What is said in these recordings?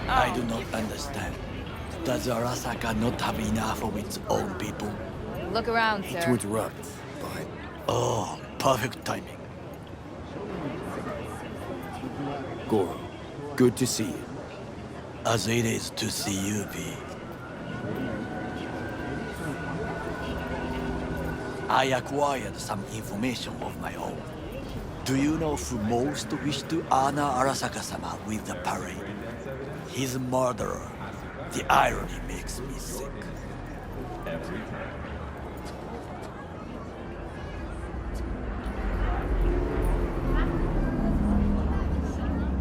I do not understand. Does Arasaka not have enough of its own people? Look around, Hate to sir. interrupt, but Oh, perfect timing. Goro, good to see you. As it is to see you, V. I acquired some information of my own. Do you know who most wished to honor Arasaka-sama with the parade? His murderer. The irony makes me sick.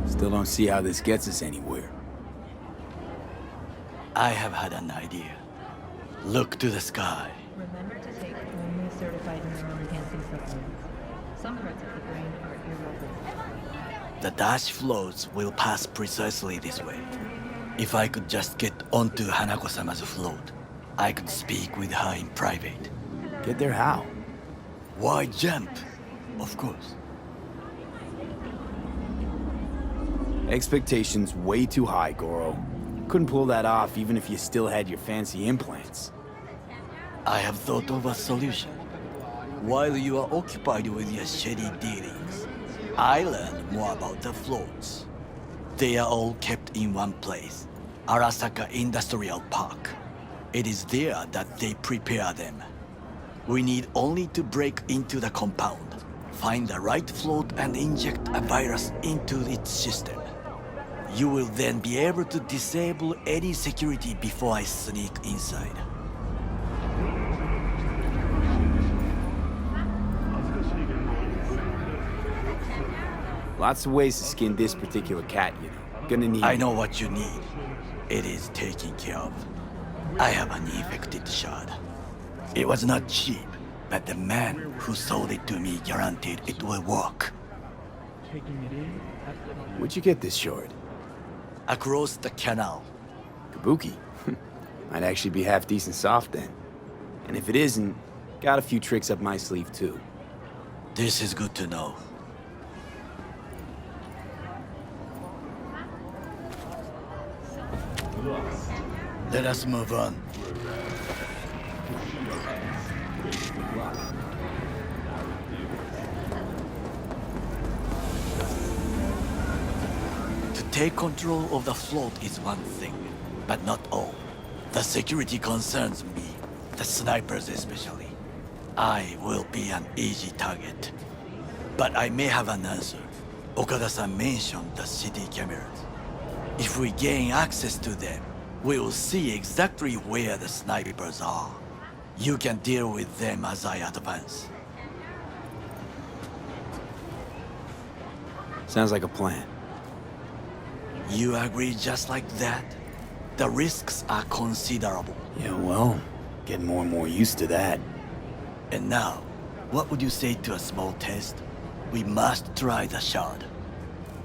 Still don't see how this gets us anywhere. I have had an idea. Look to the sky. Remember to take only certified neural-enhancing supplements. Some parts of the brain are irrelevant. The dash floats will pass precisely this way. If I could just get onto Hanako-sama's float, I could speak with her in private. Get there how? Why jump? Of course. Expectations way too high, Goro. Couldn't pull that off even if you still had your fancy implants. I have thought of a solution. While you are occupied with your shady dealings, I learned more about the floats. They are all kept in one place, Arasaka Industrial Park. It is there that they prepare them. We need only to break into the compound, find the right float and inject a virus into its system. You will then be able to disable any security before I sneak inside. Lots of ways to skin this particular cat, you know. Gonna need... I know what you need. It is taken care of. I have an infected shard. It was not cheap, but the man who sold it to me guaranteed it will work. Where'd you get this shard? Across the canal. Kabuki. Might actually be half decent soft then. And if it isn't, got a few tricks up my sleeve too. This is good to know. Let us move on. To take control of the float is one thing, but not all. The security concerns me, the snipers especially. I will be an easy target. But I may have an answer. Okada-san mentioned the city cameras. If we gain access to them, we will see exactly where the snipers are. You can deal with them as I advance. Sounds like a plan. You agree just like that? The risks are considerable. Yeah, well, getting more and more used to that. And now, what would you say to a small test? We must try the shard.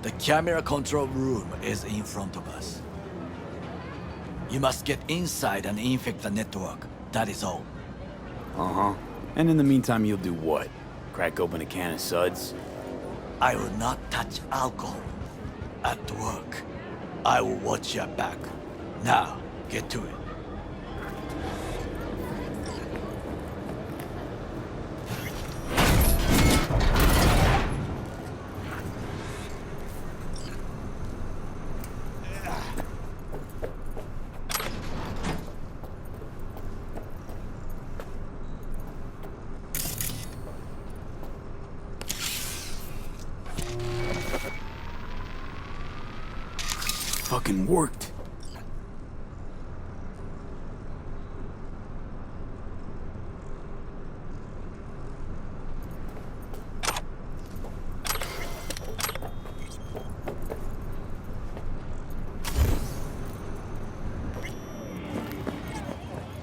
The camera control room is in front of us. You must get inside and infect the network. That is all. Uh-huh. And in the meantime, you'll do what? Crack open a can of suds? I will not touch alcohol. At work, I will watch your back. Now, get to it. Fucking worked.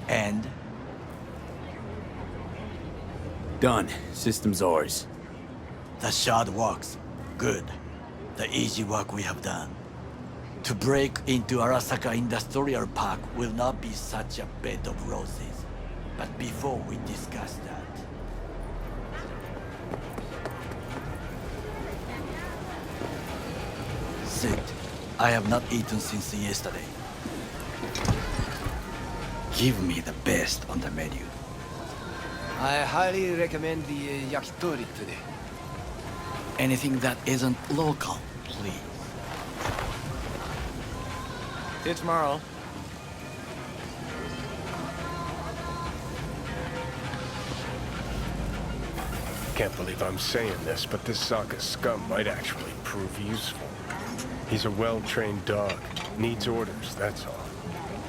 And Done. System's ours. the shard works. Good. The easy work we have done. To break into Arasaka Industrial Park will not be such a bed of roses. But before we discuss that... Sit. I have not eaten since yesterday. Give me the best on the menu. I highly recommend the yakitori today. Anything that isn't local, please. See you tomorrow. Can't believe I'm saying this, but this Sokka scum might actually prove useful. He's a well-trained dog. Needs orders, that's all.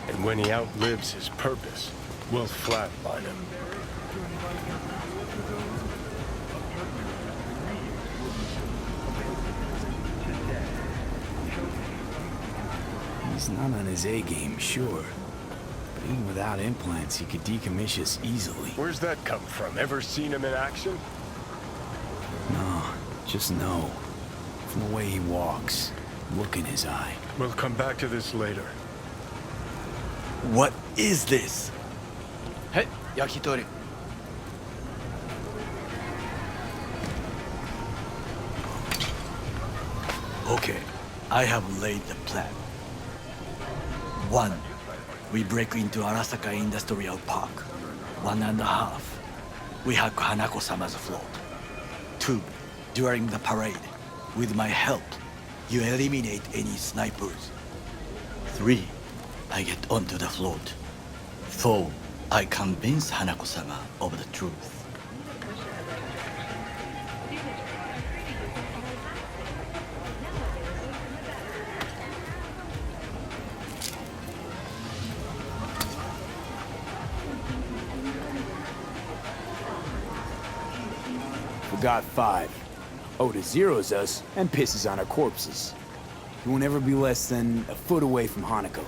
And when he outlives his purpose, we'll flatline him. He's not on his A game, sure. But even without implants, he could decommission us easily. Where's that come from? Ever seen him in action? No, just no. From the way he walks, look in his eye. We'll come back to this later. What is this? Hey, yakitori. Okay, I have laid the plan. 1. We break into Arasaka Industrial Park. 1.5. We hack Hanako-sama's float. 2. During the parade, with my help, you eliminate any snipers. 3. I get onto the float. 4. I convince Hanako-sama of the truth. Forgot 5. Oda zeroes us and pisses on our corpses. He won't ever be less than a foot away from Hanako.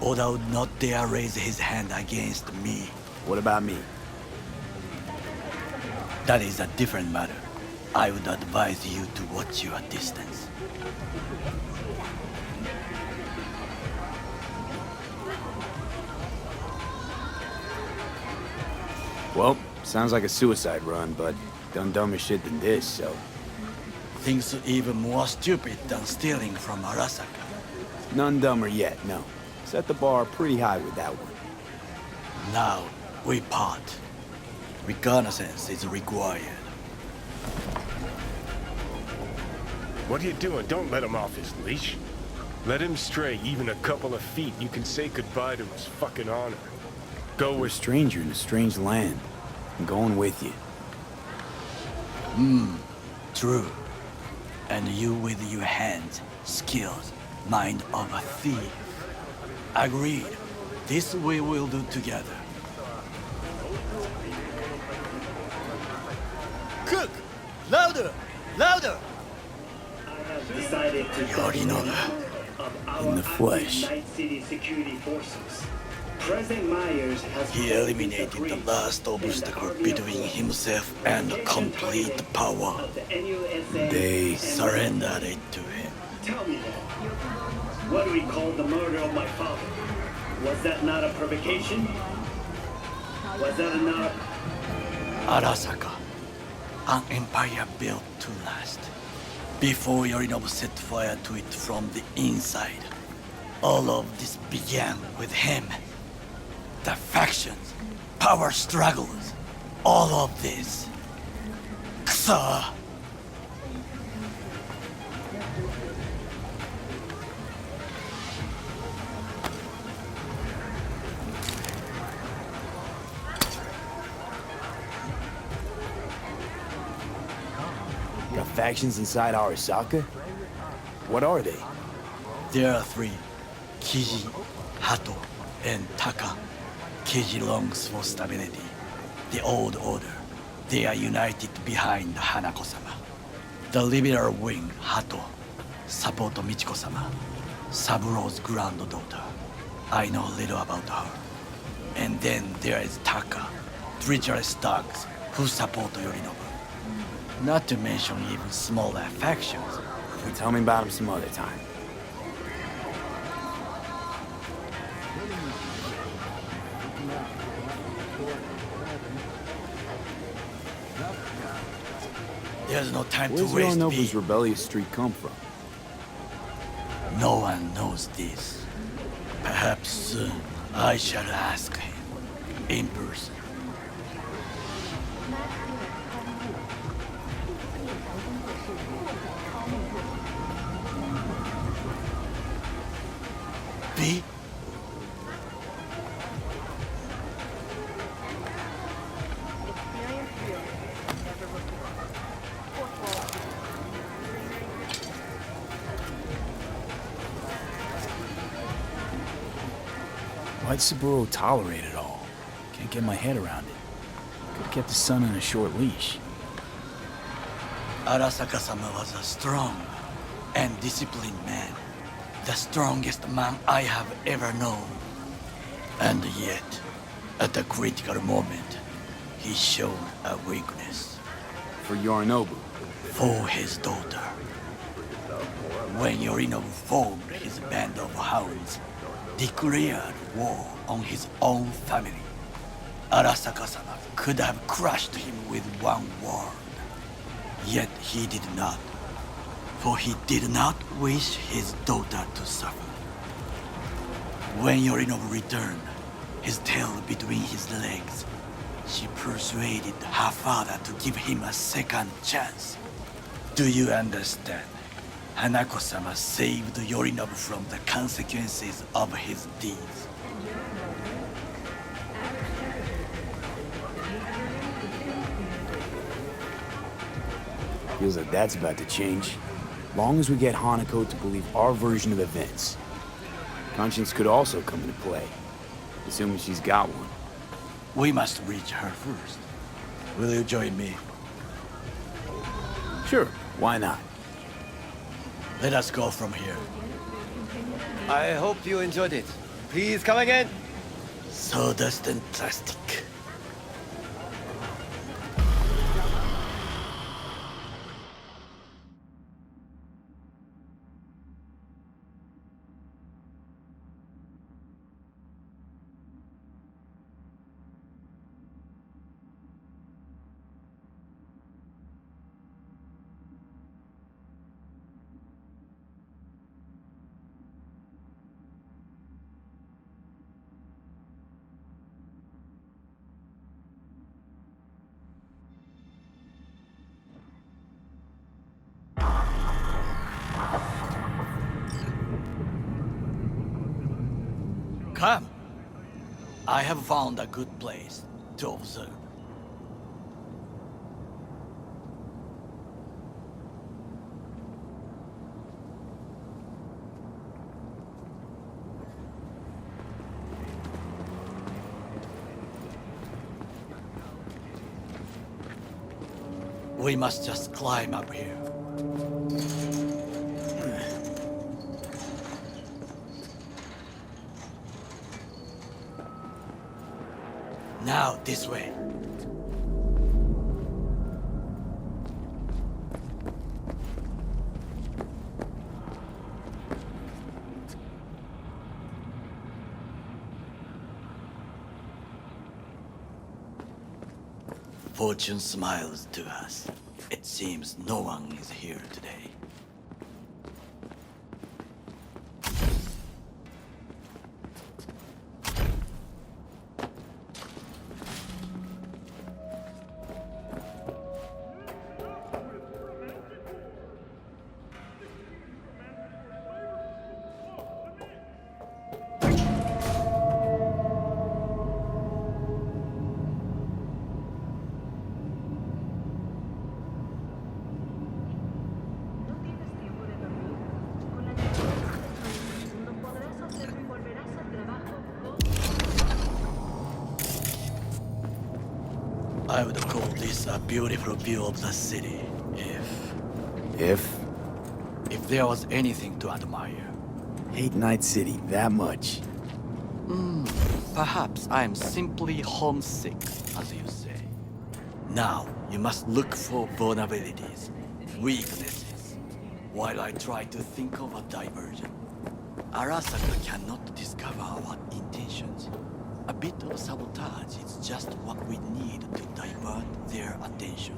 Oda would not dare raise his hand against me. What about me? That is a different matter. I would advise you to watch your distance. Well, sounds like a suicide run, but done dumber shit than this, so... Things even more stupid than stealing from Arasaka. None dumber yet, no. Set the bar pretty high with that one. Now, we part. Reconnaissance is required. What are you doing? Don't let him off his leash. Let him stray even a couple of feet. You can say goodbye to his fucking honor. Go We're a with... stranger in a strange land. I'm going with you. True. And you with your hands, skills, mind of a thief. Agreed. This we will do together. Cook! Louder! Louder! You already know that. In the flesh. Night City security forces. President Myers has He eliminated the last obstacle between himself and complete power. They Surrendered it to him. Tell me that. What do we call the murder of my father? Was that not a provocation? Was that not Arasaka, an empire built to last. Before Yorinobu set fire to it from the inside. All of this began with him. The factions, power struggles, all of this. Kusa! got factions inside Arasaka? What are they? There are 3. Kiji, Hato, and Taka. Kiji longs for stability. The old order. They are united behind Hanako-sama. The liberal wing, Hato, support Michiko-sama, Saburo's granddaughter. I know little about her. And then there is Taka, treacherous dogs who support Yorinobu. Not to mention even smaller factions. Tell me about them some other time. There's no time Where's to waste. Yorinobu's rebellious streak come from? No one knows this. Perhaps soon I shall ask him in person. V? Why'd Saburo tolerate it all? Can't get my head around it. Could've kept his son on a short leash. Arasaka-sama was a strong and disciplined man. The strongest man I have ever known. And yet, at a critical moment, he showed a weakness. For Yorinobu. For his daughter. When Yorinobu formed his band of hounds, declared war on his own family, Arasaka-sama could have crushed him with one word. Yet he did not, for he did not wish his daughter to suffer. When Yorinobu returned, his tail between his legs, she persuaded her father to give him a second chance. Do you understand? Hanako-sama saved Yorinobu from the consequences of his deeds. Feels like that's about to change. Long as we get Hanako to believe our version of events. Conscience could also come into play, assuming she's got one. We must reach her first. Will you join me? Sure, why not? Let us go from here. I hope you enjoyed it. Please come again. So fantastic. Come. I have found a good place to observe. We must just climb up here. Now, this way. Fortune smiles to us. It seems no one is here today. I would call this a beautiful view of the city, if there was anything to admire. Hate Night City that much. Perhaps I'm simply homesick, as you say. Now, you must look for vulnerabilities, weaknesses, while I try to think of a diversion. Arasaka cannot discover our intentions. A bit of sabotage is just what we need to divert their attention.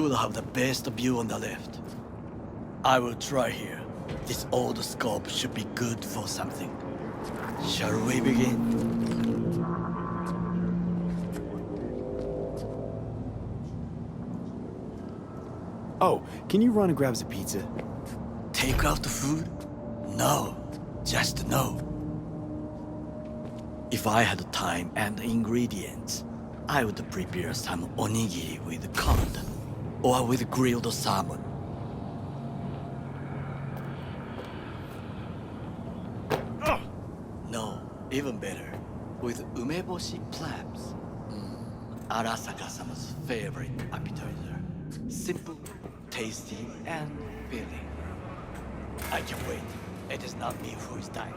You will have the best view on the left. I will try here. This old scope should be good for something. Shall we begin? Oh, can you run and grab us a pizza? Take out the food? No, just no. If I had time and ingredients, I would prepare some onigiri with cod or with grilled salmon. No, even better, with umeboshi clams. Arasaka-sama's favorite appetizer. Simple, tasty, and filling. I can wait. It is not me who is dying.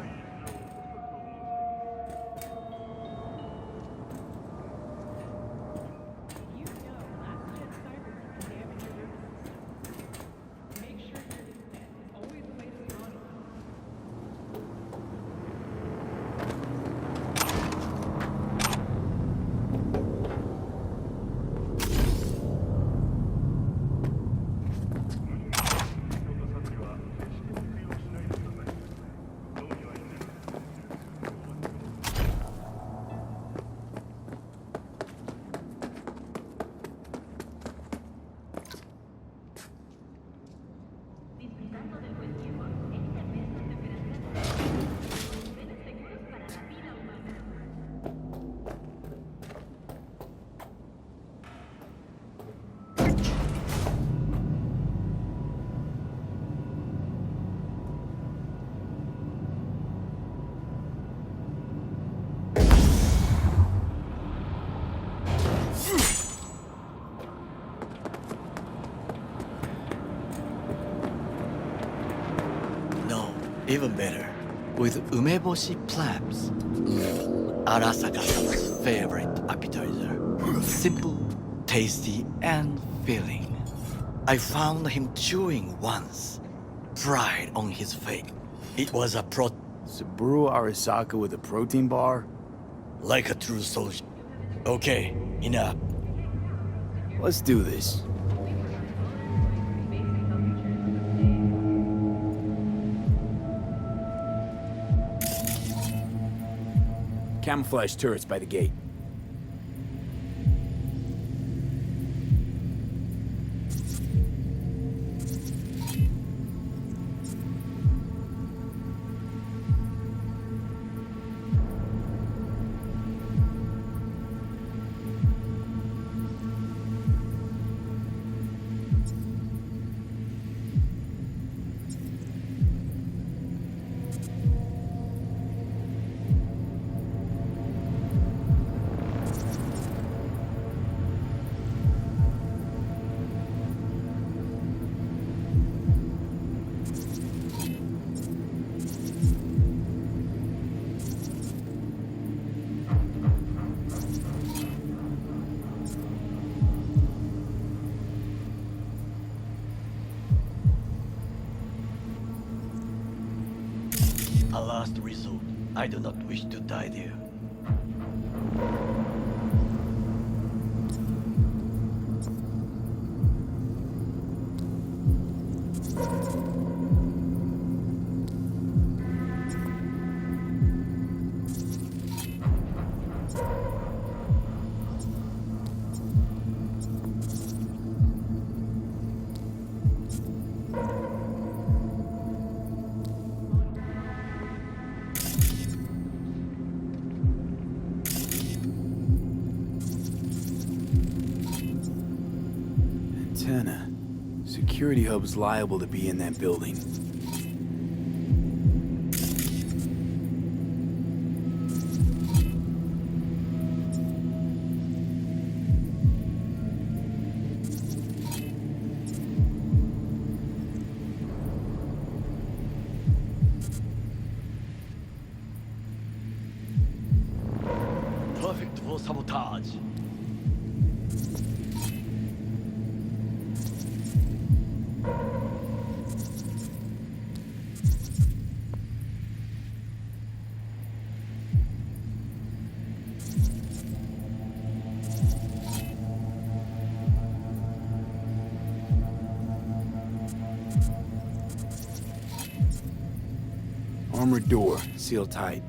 Even better, with umeboshi clams. Arasaka-sama's favorite appetizer. Simple, tasty, and filling. I found him chewing once. Pride on his face. It was a Saburo Arasaka with a protein bar? like a true soldier. Okay, enough. Let's do this. Camouflage turrets by the gate. A last resort. I do not wish to die there. Antenna. Security hub's liable to be in that building. Perfect for sabotage. Armored door, sealed tight.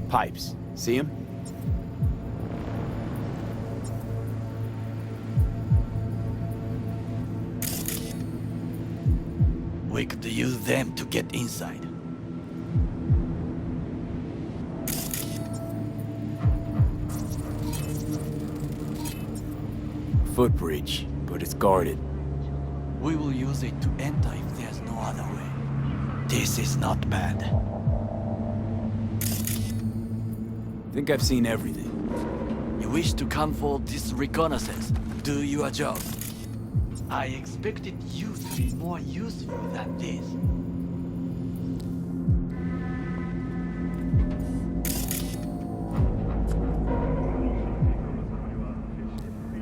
Pipes. See him? We could use them to get inside. Footbridge, but it's guarded. We will use it to enter if there's no other way. This is not bad. Think I've seen everything. You wish to come for this reconnaissance, do your job. I expected you to be more useful than this.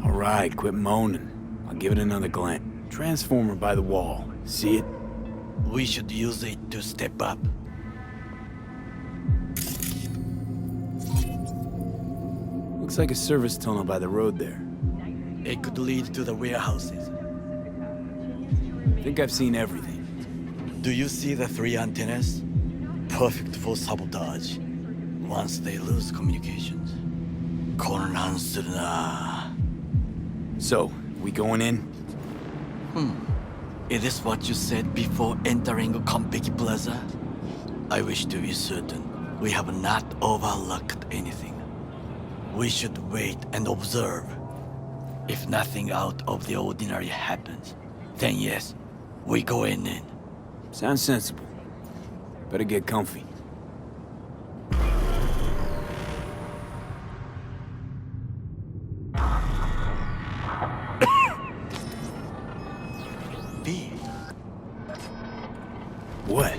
All right, quit moaning. I'll give it another glance. Transformer by the wall. See it? We should use it to step up. Looks like a service tunnel by the road there. It could lead to the warehouses. Think I've seen everything. Do you see the 3 antennas? Perfect for sabotage. Once they lose communications.混乱するな. So, we going in? Is this what you said before entering Konpeki Plaza? I wish to be certain we have not overlooked anything. We should wait and observe. If nothing out of the ordinary happens, then yes, we go in. Sounds sensible. Better get comfy. B. What?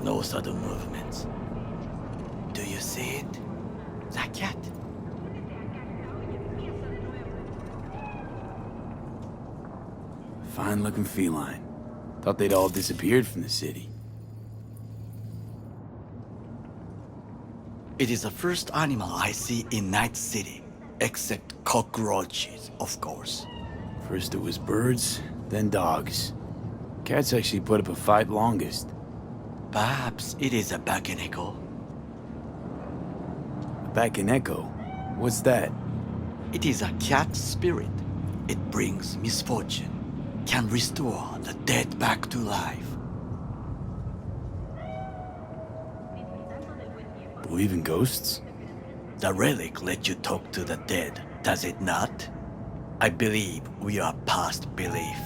No sudden movements. Do you see it? The cat. Fine-looking feline. Thought they'd all disappeared from the city. It is the first animal I see in Night City, except cockroaches, of course. First it was birds, then dogs. Cats actually put up a fight longest. Perhaps it is a bakeneko. Back in Echo. What's that? It is a cat spirit. It brings misfortune, can restore the dead back to life. Believe in ghosts? The relic let you talk to the dead, does it not? I believe we are past belief.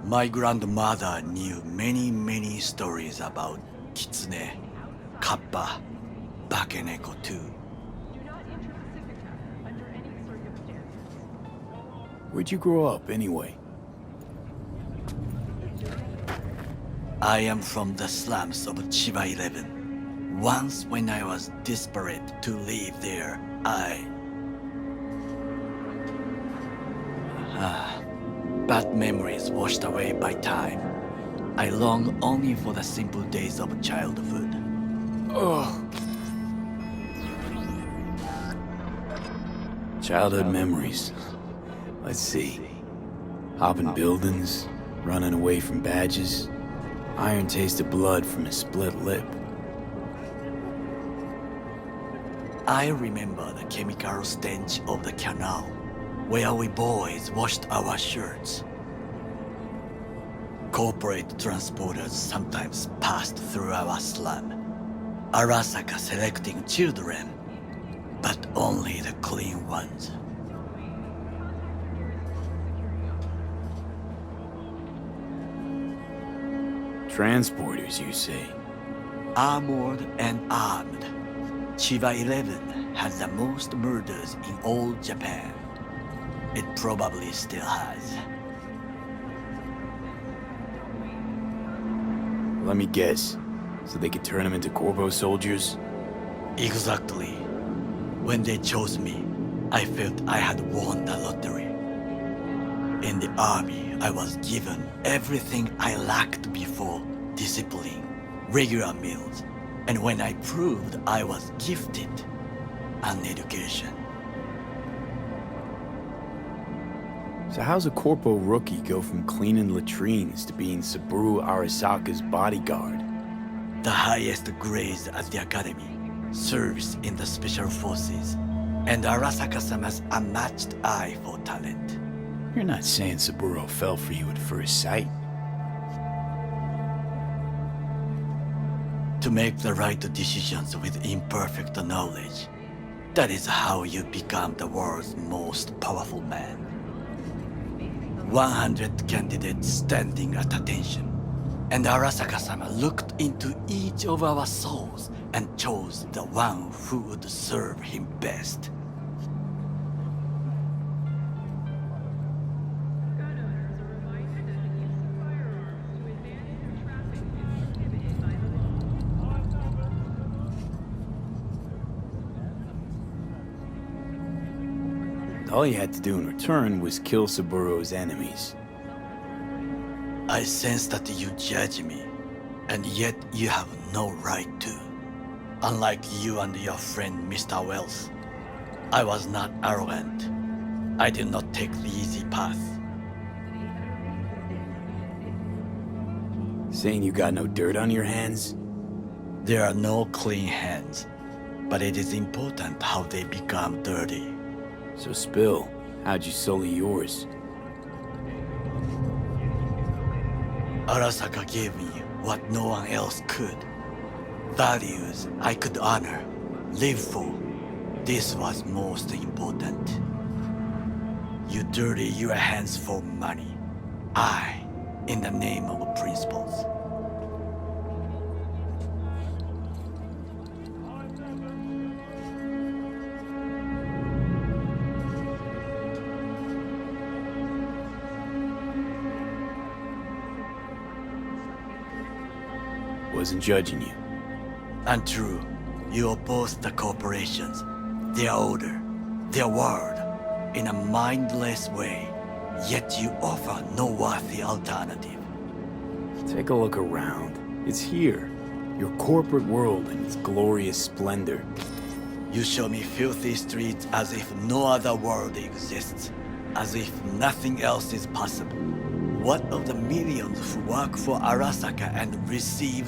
My grandmother knew many stories about kitsune, kappa, bakeneko too. Where'd you grow up, anyway? I am from the slums of Chiba 11. Once when I was desperate to live there, bad memories washed away by time. I long only for the simple days of childhood. Childhood memories. Let's see. Hopping buildings, running away from badges, iron taste of blood from a split lip. I remember the chemical stench of the canal, where we boys washed our shirts. Corporate transporters sometimes passed through our slum, Arasaka selecting children, but only the clean ones. Transporters, you say? Armored and armed, Chiba 11 has the most murders in all Japan. It probably still has. Let me guess. So they could turn them into Corvo soldiers? Exactly. When they chose me, I felt I had won the lottery. In the army, I was given everything I lacked before: discipline, regular meals, and when I proved I was gifted, an education. So how's a Corpo rookie go from cleaning latrines to being Saburo Arasaka's bodyguard? The highest grades at the academy, service in the special forces, and Arasaka-sama's unmatched eye for talent. You're not saying Saburo fell for you at first sight. To make the right decisions with imperfect knowledge, that is how you become the world's most powerful man. 100 candidates standing at attention, and Arasaka-sama looked into each of our souls and chose the one who would serve him best. All you had to do in return was kill Saburo's enemies. I sense that you judge me, and yet you have no right to. Unlike you and your friend Mr. Wells, I was not arrogant. I did not take the easy path. Saying you got no dirt on your hands? There are no clean hands, but it is important how they become dirty. So spill, how'd you sully yours? Arasaka gave me what no one else could. Values I could honor, live for. This was most important. You dirty your hands for money. I, in the name of principles. Wasn't judging you. Untrue. You oppose the corporations, their order, their word, in a mindless way, yet you offer no worthy alternative. Take a look around. It's here. Your corporate world in its glorious splendor. You show me filthy streets as if no other world exists, as if nothing else is possible. What of the millions who work for Arasaka and receive